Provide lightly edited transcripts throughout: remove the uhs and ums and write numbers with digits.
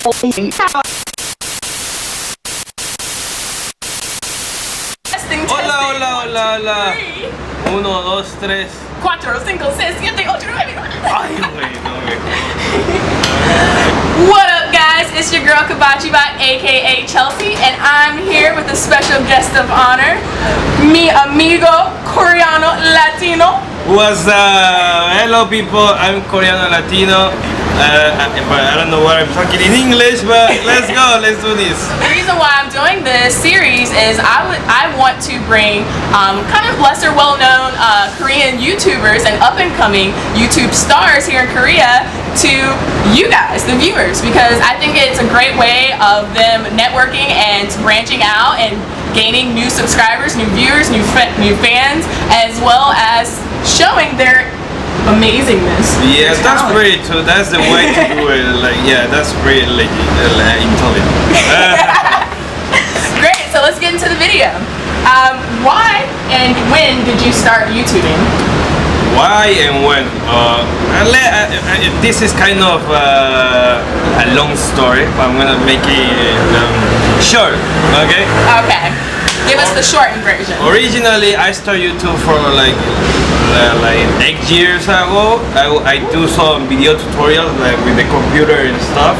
Hola, hola, hola, hola. 1, 2, 3, 4, 5, 6, 7, 8, 9. Ay, güey, no, güey. What up, guys? It's your girl Kabachi by aka Chelsea, and I'm here with a special guest of honor, mi amigo Coreano Latino. What's up? Hello, people. I'm Coreano Latino. But I don't know what I'm talking in English, but let's go. Let's do this. The reason why I'm doing this series is I want to bring kind of lesser well-known Korean YouTubers and up-and-coming YouTube stars here in Korea to you guys, the viewers, because I think it's a great way of them networking and branching out and gaining new subscribers, new viewers, new fans, as well as showing their amazingness. Yeah, that's pretty true. That's the way to do it. Like, yeah, that's pretty intelligent. Great. So let's get into the video. Why and when did you start YouTubing? Why and when? This is kind of a long story, but I'm gonna make it short. Okay. Okay. Give us the shortened version. Originally, I started YouTube for like 8 years ago. I do some video tutorials like with the computer and stuff.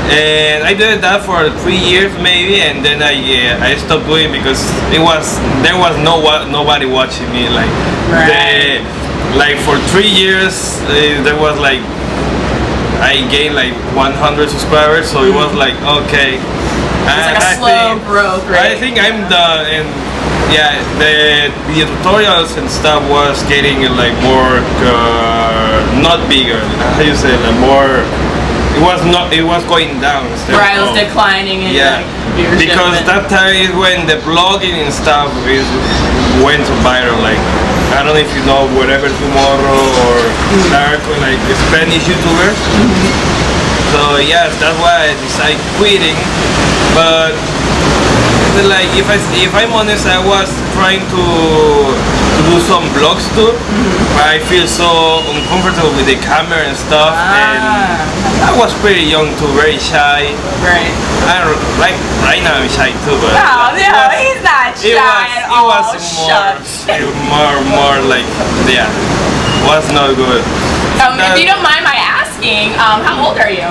And I did that for 3 years maybe, and then I stopped doing because there was nobody watching me. Like like for 3 years there was like I gained like 100 subscribers, so it was like okay. It's like a slow growth, right? I think I'm done, and yeah, the video tutorials and stuff was getting like more, not bigger. How you say, like more. It was going down. Right, it was declining. And yeah, like, because that time is when the blogging and stuff went viral. Like I don't know if you know Whatever Tomorrow or Narco, like Spanish YouTubers. So yes, that's why I decided quitting. But like if I'm honest, I was trying to do some vlogs too. But I feel so uncomfortable with the camera and stuff, and I was pretty young too, very shy. Right. Right now I'm shy too, but no, he's not shy at all. It was more like was not good. If you don't mind my asking, how old are you?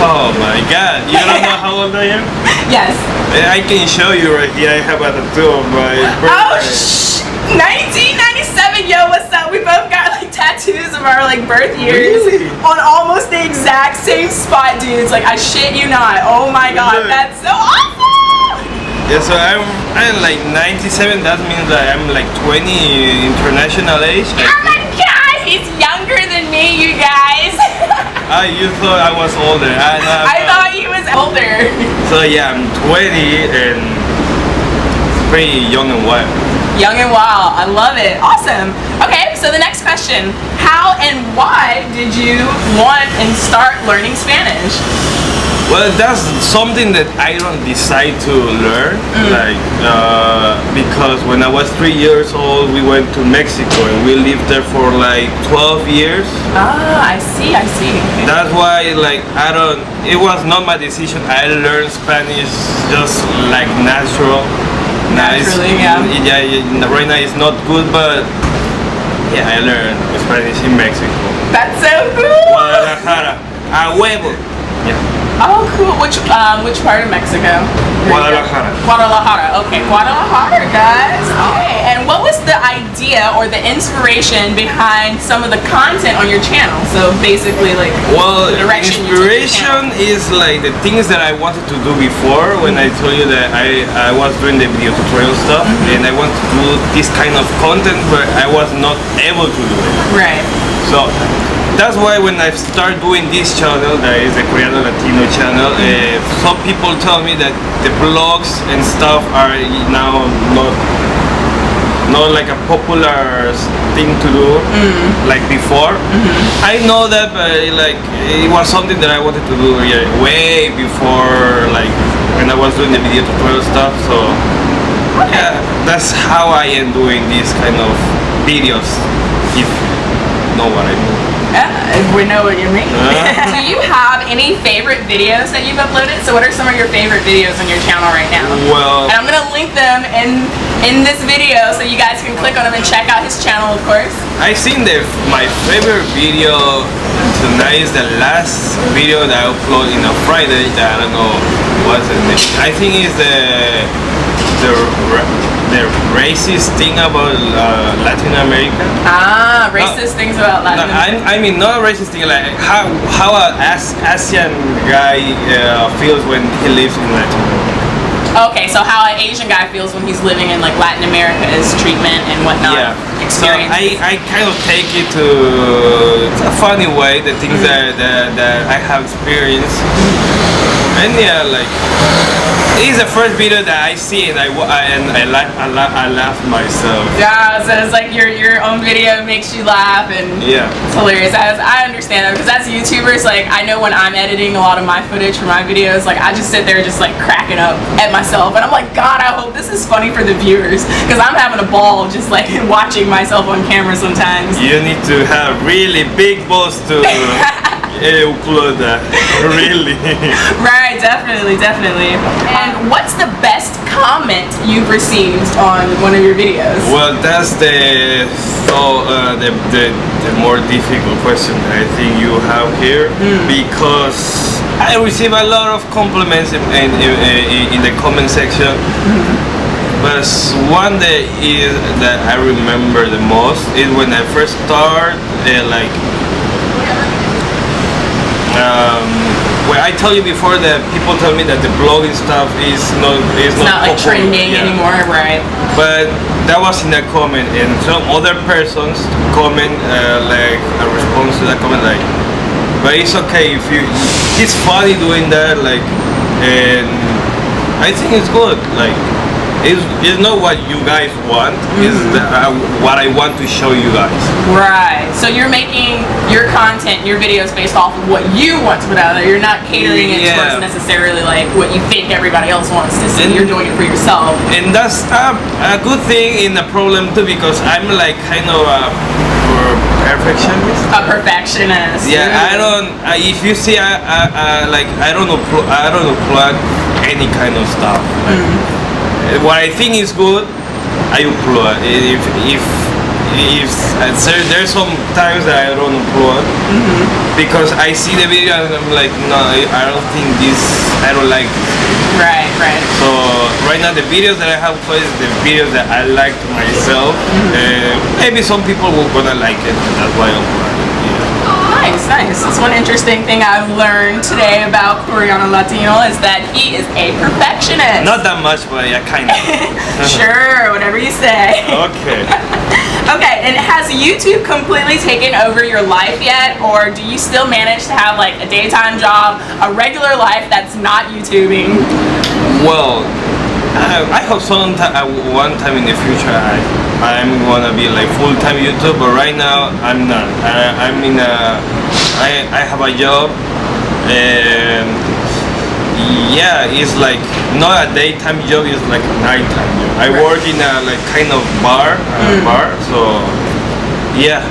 Oh my god, you don't know how old I am? Yes. I can show you right here, I have a tattoo of my birthday. 1997, yo, what's up? We both got like tattoos of our like birth years on almost the exact same spot, dudes. Like I shit you not. Oh my god, that's so awesome! Yeah, so I'm like 97, that means that I'm like 20 international age. Oh my god, he's younger than me, you guys. You thought I was older. I thought he was older. So yeah, I'm 20 and pretty young and wild. Young and wild. I love it. Awesome. Okay, so the next question. How and why did you want and start learning Spanish? Well, that's something that I don't decide to learn, like because when I was 3 years old, we went to Mexico and we lived there for like 12 years. Ah, I see. That's why, like, it was not my decision. I learned Spanish just like natural. Naturally, yeah. Right now it's not good, but yeah, I learned Spanish in Mexico. That's so cool. Guadalajara, a huevo. Yeah. Oh, cool. Which part of Mexico? Guadalajara. Okay, Guadalajara, guys. Okay. And what was the idea or the inspiration behind some of the content on your channel? So basically, like, the direction inspiration is like the things that I wanted to do before. When I told you that I was doing the video tutorial stuff, and I wanted to do this kind of content, but I was not able to do it. Right. So that's why when I start doing this channel, that is the Coreano Latino channel, some people tell me that the vlogs and stuff are now not like a popular thing to do like before. I know that, but like it was something that I wanted to do way before, like when I was doing the video tutorial stuff. So yeah, that's how I am doing these kind of videos, if you know what I mean. We know what you mean. Do you have any favorite videos that you've uploaded? So what are some of your favorite videos on your channel right now? Well, and I'm gonna link them in this video so you guys can click on them and check out his channel, of course. I think that my favorite video tonight is the last video that I uploaded in a Friday that I don't know what's the name. I think it's the racist thing about Latin America. Racist things about Latin America. I mean, not a racist thing, like how an Asian guy feels when he lives in Latin America. Okay, so how an Asian guy feels when he's living in like Latin America's treatment and whatnot. Yeah. Experience. So I kind of take it to a funny way, the things that I have experienced. And yeah, like this is the first video that I see and I laugh myself. Yeah, so it's like your own video makes you laugh and it's hilarious. I understand that because as YouTubers, like I know when I'm editing a lot of my footage for my videos, like I just sit there just like cracking up at myself and I'm like, God, I hope this is funny for the viewers because I'm having a ball just like watching myself on camera sometimes. You need to have really big balls to upload that. Really. Right, definitely. And what's the best comment you've received on one of your videos? Well, that's the more difficult question I think you have here because I receive a lot of compliments in the comment section. But one that I remember the most is when I first started, well, I told you before that people tell me that the blogging stuff is not like trending anymore, right? But that was in a comment, and some other persons comment like a response to that comment, like, but it's okay if you. It's funny doing that, like, and I think it's good, like. It's not what you guys want, it's what I want to show you guys. Right. So you're making your content, your videos based off of what you want to put out there. You're not catering it towards necessarily like what you think everybody else wants to see. You're doing it for yourself. And that's a good thing and a problem too because I'm like kind of a perfectionist. A perfectionist. Yeah, I don't. If you see, like I don't upload any kind of stuff. What I think is good, I upload. If there's some times that I don't upload because I see the video and I'm like, no, I don't think this. I don't like this. Right. So right now the videos that I have uploaded is the videos that I like to myself. Maybe some people will gonna like it, and that's why I upload it. Nice. That's one interesting thing I've learned today about Coreano Latino is that he is a perfectionist. Not that much, but yeah, kind of. Sure, whatever you say. Okay. Okay, and has YouTube completely taken over your life yet, or do you still manage to have like a daytime job, a regular life that's not YouTubing? Well, I hope one time in the future I'm gonna be like full-time YouTube, but right now I'm not. I have a job, and yeah, it's like not a daytime job, it's like a nighttime job. I work in a like kind of bar, so yeah,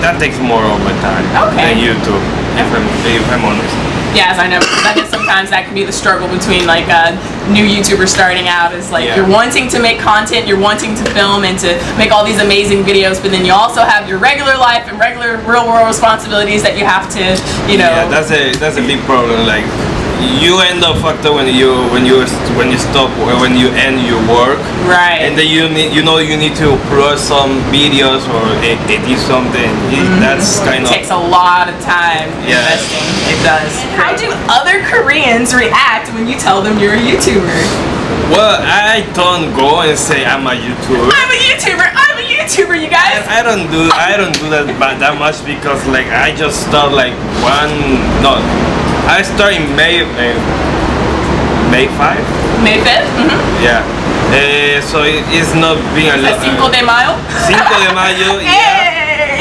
that takes more of my time than YouTube, if I'm honest. Yes, I know, because I guess sometimes that can be the struggle between like a new YouTuber starting out is like you're wanting to make content, you're wanting to film and to make all these amazing videos, but then you also have your regular life and regular real world responsibilities that you have to, you know. Yeah, that's a big problem. Like you end up fucked up when you stop or when you end your work. Right. And then you need to upload some videos or edit something. That's kind of takes a lot of time investing. It does. How do other Koreans react when you tell them you're a YouTuber? Well, I don't go and say I'm a YouTuber. I'm a YouTuber, you guys. I don't do that much because like I just start like I start in May 5. May 5th? Yeah. So it's not being a lot. Cinco de Mayo? Cinco de Mayo, yeah.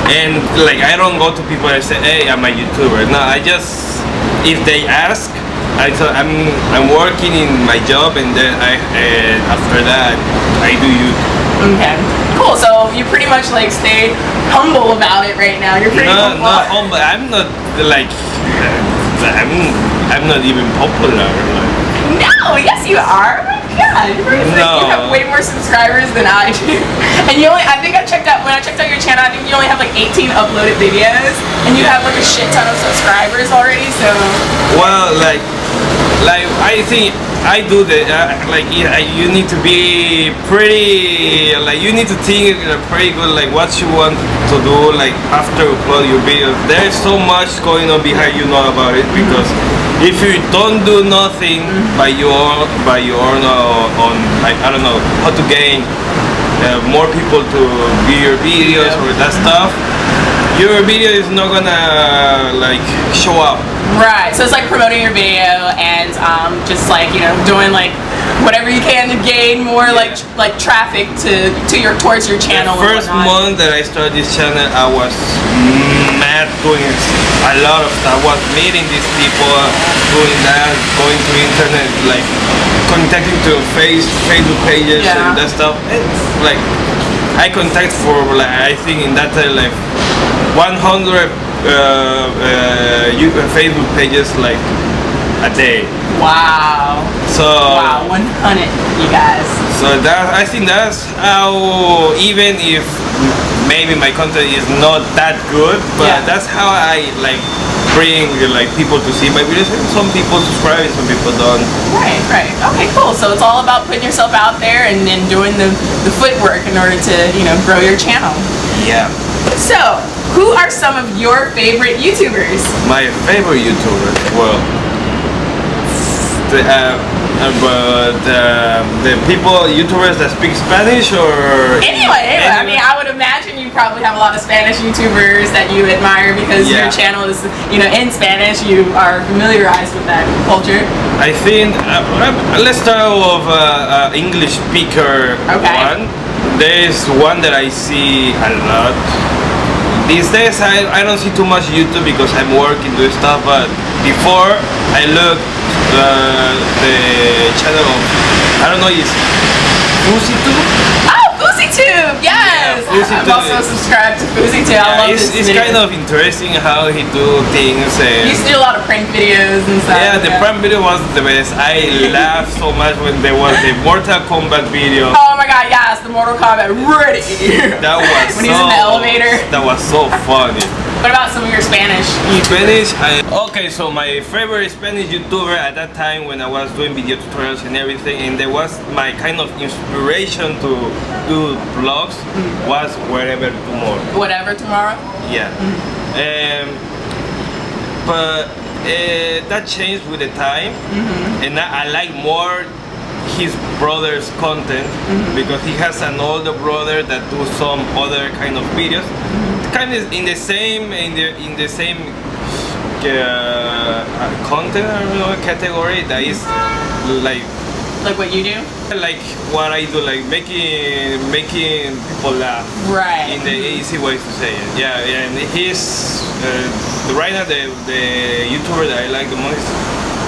And like I don't go to people and say, hey, I'm a YouTuber. No, I just, if they ask, I tell I'm working in my job and then after that I do YouTube. Okay. cool. So you pretty much like stay humble about it right now. You're pretty No, humble. not humble. I'm not like I'm not even popular. Like. No, yes you are. Yeah, No. you have way more subscribers than I do. And you only, I think I checked out, when I checked out your channel, I think you only have like 18 uploaded videos. And you have like a shit ton of subscribers already, so. Well, like I think I do the like you need to be pretty like you need to think pretty good like what you want to do like after upload your videos. There's so much going on behind you know about it because if you don't do nothing by your own on like I don't know how to gain more people to view your videos or that stuff, your video is not gonna like show up. Right, so it's like promoting your video and just like, you know, doing like whatever you can to gain more like traffic to your towards your channel. The first month that I started this channel, I was mad doing a lot of stuff. I was meeting these people, doing that, going to internet, like contacting to Facebook pages and that stuff. It's like I contact for like I think in that time like 100 Facebook pages like a day. Wow. So wow, 100, you guys. So that I think that's how, even if maybe my content is not that good, but that's how I like bring like people to see my videos. And some people subscribe, and some people don't. Right, right. Okay, cool. So it's all about putting yourself out there and then doing the footwork in order to, you know, grow your channel. Yeah. So, who are some of your favorite YouTubers? My favorite YouTubers, well, the people, YouTubers that speak Spanish or... Anyway, I mean, I would imagine you probably have a lot of Spanish YouTubers that you admire because your channel is, you know, in Spanish. You are familiarized with that culture. I think, let's start with English speaker one. There's one that I see a lot. These days I don't see too much YouTube because I'm working doing stuff, but before I looked the channel of, I don't know, it's FuzzyTube? Oh, FuzzyTube, yes! Yeah, I'm also subscribed to FuzzyTube. I love this It's kind of interesting how he do things. And he used to do a lot of prank videos and stuff. Yeah, the prank video was the best. I laughed so much when there was the Mortal Kombat video. Oh my god, yes, the Mortal Kombat, ready! That was when he's in the elevator. That was so funny. What about some of your Spanish YouTubers? Okay, so my favorite Spanish YouTuber at that time when I was doing video tutorials and everything, and there was my kind of inspiration to do vlogs was Whatever Tomorrow. Whatever Tomorrow? Yeah. But that changed with the time, and I like more his brother's content because he has an older brother that do some other kind of videos, kind of in the same content, I don't know, category that is like what you do, like what I do, like making people laugh, right? In the easy way to say it. Yeah, and he's right now the YouTuber that I like the most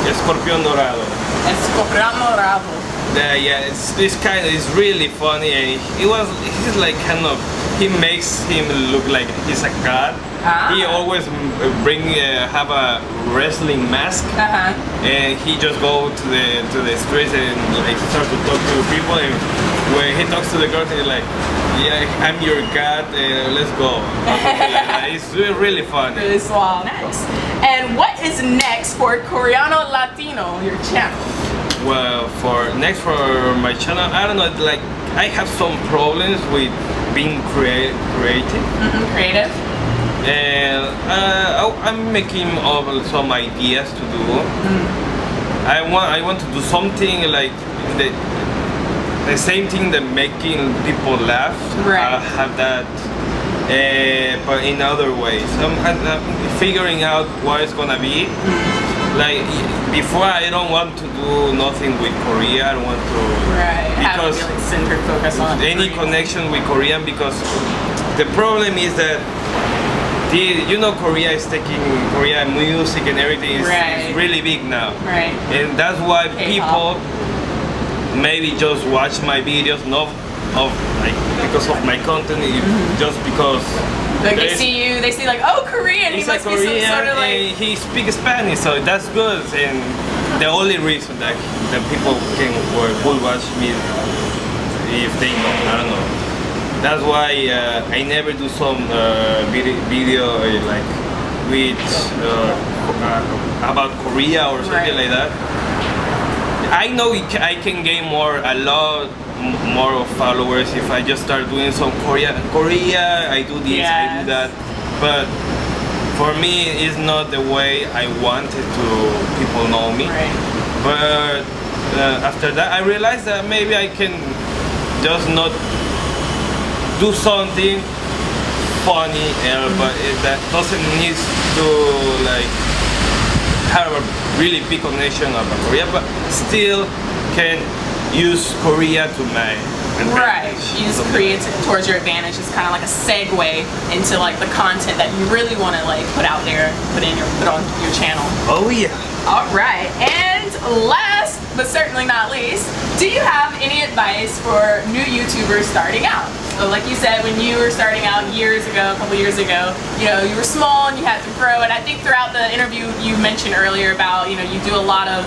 is Escorpión Dorado. Escorpión Dorado. Yeah, it's really funny, and he's like kind of, he makes him look like he's a god. He always have a wrestling mask, and he just go to the streets and like start to talk to people, and when he talks to the girls, he's like, yeah, I'm your god, let's go. It's really funny. Really suave. Nice. And what is next for Coreano Latino, your channel? Well, for my channel, I don't know, like I have some problems with being creative. Creative. And I'm making up some ideas to do. I want to do something like the same thing that making people laugh. Right. I have that, but in other ways. I'm figuring out what it's gonna be. Like before, I don't want to do nothing with Korea. I don't want to because have a centered focus on any Korea. connection with Korean, because the problem is that Korea is taking Korean music and everything is really big now, right? And that's why K-pop. people maybe just watch my videos, not of like because of my content, just because Like they see like, oh, Korean, he he's like must be some Korean sort of like. and he speaks Spanish, so that's good. And the only reason that people can or will watch me if they know, I don't know. That's why I never do some video like with about Korea or something like that. I know I can gain a lot more of followers if I just start doing some Korea, I do this, I do that. But for me, it's not the way I wanted to people know me. Right. But after that, I realized that maybe I can just not do something funny, but that doesn't need to like have a really big connection about Korea, but still can use Korea to my Right, advantage. use Korea towards your advantage. It's kind of like a segue into like the content that you really want to like put out there, put on your channel. Oh yeah. All right, and last but certainly not least, do you have any advice for new YouTubers starting out? So like you said, when you were starting out a couple years ago, you know, you were small and you had to grow. And I think throughout the interview you mentioned earlier about, you know, you do a lot of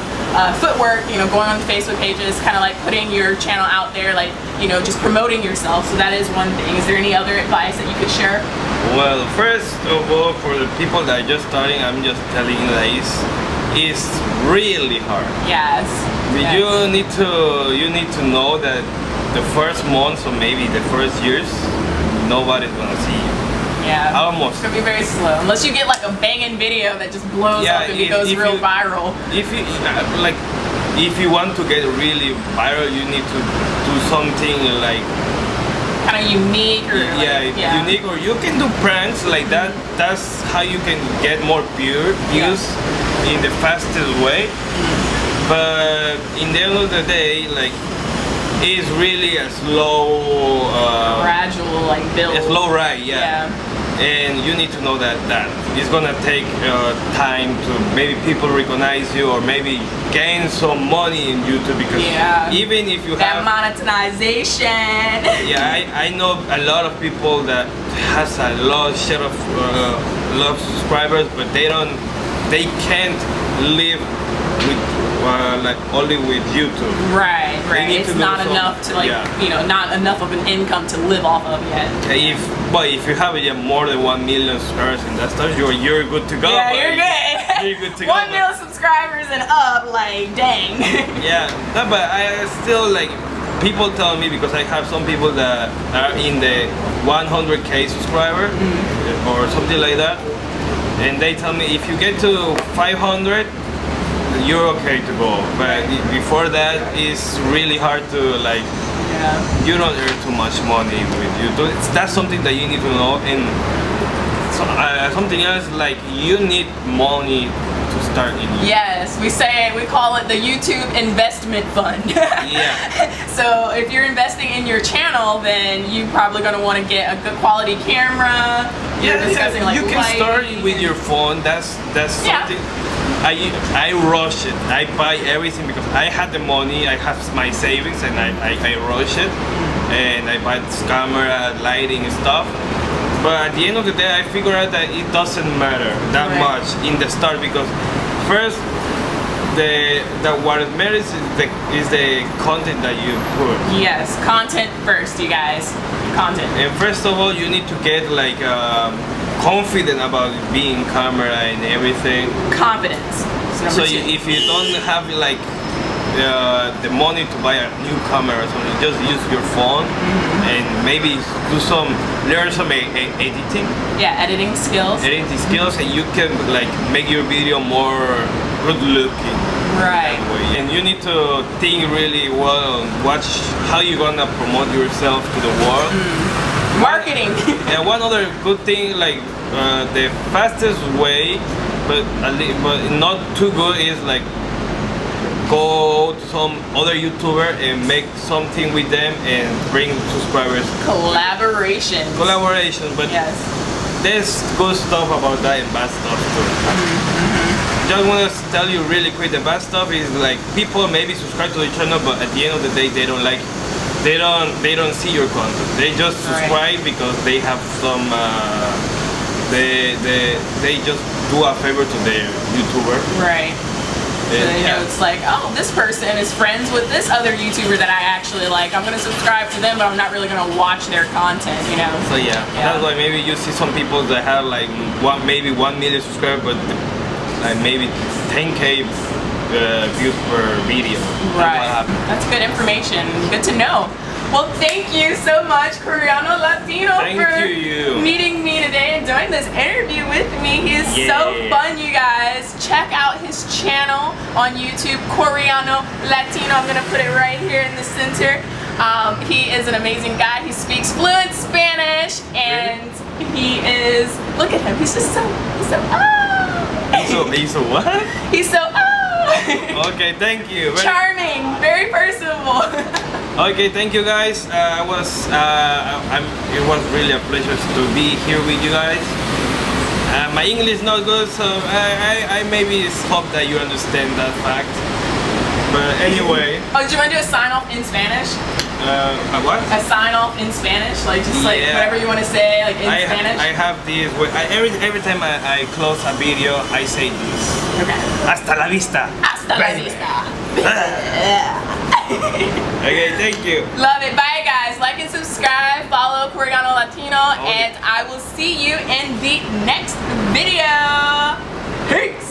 footwork, you know, going on the Facebook pages, kind of like putting your channel out there, like, you know, just promoting yourself. So that is one thing. Is there any other advice that you could share? Well, first of all, for the people that are just starting, I'm just telling you that it's really hard. Yes. You need to know that the first months or maybe the first years, nobody's gonna see you. Yeah. Almost. It's gonna be very slow unless you get like a banging video that just blows up and goes real viral. If you want to get really viral, you need to do something like kind of unique or unique, or you can do pranks like that. That's how you can get more views in the fastest way. But in the end of the day, like, it's really a slow gradual like build. A slow ride, and you need to know that it's gonna take time to maybe people recognize you or maybe gain some money in YouTube, because even if you that have monetization. I know a lot of people that has a lot of subscribers, but they can't live with like only with YouTube. Right. It's not enough to like you know, not enough of an income to live off of yet. If you have more than 1 million subscribers and that stuff, you're good to go. Yeah, you're good. You're good to go. 1 million subscribers and up, like dang. No, but I still like, people tell me, because I have some people that are in the 100K subscriber or something like that, and they tell me if you get to 500, you're okay to go. But before that, it's really hard to like. You don't earn too much money with YouTube. That's something that you need to know. And something else, like, you need money to start in YouTube. Yes, we call it the YouTube investment fund. So if you're investing in your channel, then you're probably going to want to get a good quality camera. Like, you can start with your phone. That's something. I rush it. I buy everything because I had the money, I have my savings, and I rush it, and I buy this camera, lighting and stuff. But at the end of the day, I figure out that it doesn't matter that much in the start, because first, what matters is the content that you put. Yes, content first, you guys. Content. And first of all, you need to get like confident about being camera and everything. Confidence. So if you don't have like the money to buy a new camera or something, just use your phone and maybe learn some editing. Editing skills. Editing skills, and you can like make your video more good looking. Right. And you need to think really well and watch how you're gonna promote yourself to the world. Marketing. And one other good thing, like the fastest way, but not too good, is like go to some other YouTuber and make something with them and bring subscribers. Collaboration, but there's good stuff about that and bad stuff too. Just want to tell you really quick, the bad stuff is like people maybe subscribe to the channel, but at the end of the day they don't like they don't see your content. They just subscribe because they have some they just do a favor to their YouTuber. Right. So you know, it's like, oh, this person is friends with this other YouTuber that I actually like. I'm gonna subscribe to them, but I'm not really gonna watch their content, you know. So yeah, that's why maybe you see some people that have like maybe 1 million subscribers, but like maybe 10K views per video. Right. That's good information. Good to know. Well, thank you so much, Coreano Latino, for meeting me today and doing this interview with me. He is so fun, you guys. Check out his channel on YouTube, Coreano Latino. I'm gonna put it right here in the center. He is an amazing guy. He speaks fluent Spanish, and he is, look at him. He's just so, he's so what? He's so Okay, thank you. Charming, very personable. Okay, thank you guys. It was really a pleasure to be here with you guys. My English is not good, so I maybe hope that you understand that fact. But anyway. Oh, do you want to do a sign off in Spanish? A what? A sign off in Spanish, like just like whatever you want to say, like in Spanish. I have this. Every time I close a video, I say this. Okay. Hasta la vista. Hasta la vista. Okay, thank you. Love it. Bye, guys. Like and subscribe. Follow Coreano Latino, and I will see you in the next video. Peace.